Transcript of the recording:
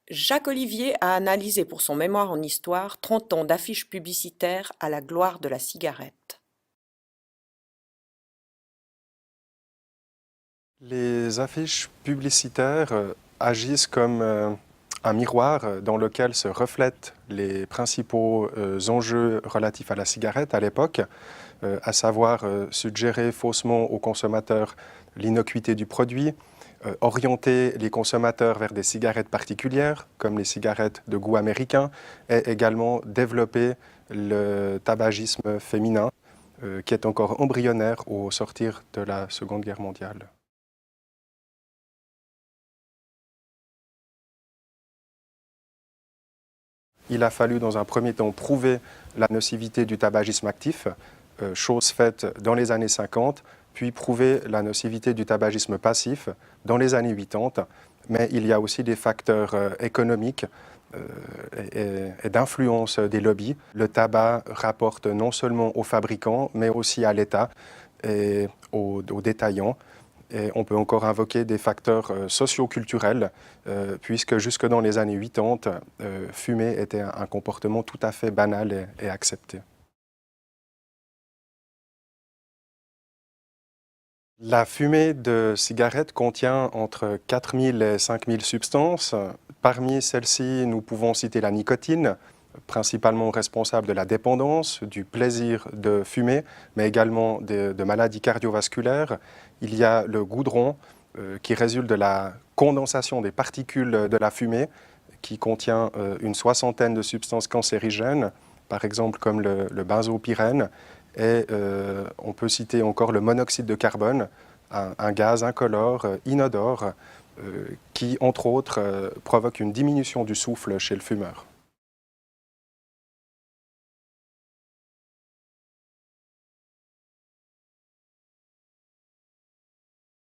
Jacques Olivier a analysé pour son mémoire en histoire 30 ans d'affiches publicitaires à la gloire de la cigarette. Les affiches publicitaires agissent comme un miroir dans lequel se reflètent les principaux enjeux relatifs à la cigarette à l'époque, à savoir suggérer faussement aux consommateurs l'innocuité du produit, orienter les consommateurs vers des cigarettes particulières, comme les cigarettes de goût américain, et également développer le tabagisme féminin, qui est encore embryonnaire au sortir de la Seconde Guerre mondiale. Il a fallu dans un premier temps prouver la nocivité du tabagisme actif, chose faite dans les années 50, puis prouver la nocivité du tabagisme passif dans les années 80. Mais il y a aussi des facteurs économiques et d'influence des lobbies. Le tabac rapporte non seulement aux fabricants, mais aussi à l'État et aux détaillants. Et on peut encore invoquer des facteurs socio-culturels, puisque jusque dans les années 80, fumer était un comportement tout à fait banal et accepté. La fumée de cigarette contient entre 4000 et 5000 substances. Parmi celles-ci, nous pouvons citer la nicotine, principalement responsable de la dépendance, du plaisir de fumer, mais également de maladies cardiovasculaires. Il y a le goudron, qui résulte de la condensation des particules de la fumée, qui contient une soixantaine de substances cancérigènes, par exemple comme le benzopyrène. Et on peut citer encore le monoxyde de carbone, un gaz incolore, inodore, qui, entre autres, provoque une diminution du souffle chez le fumeur.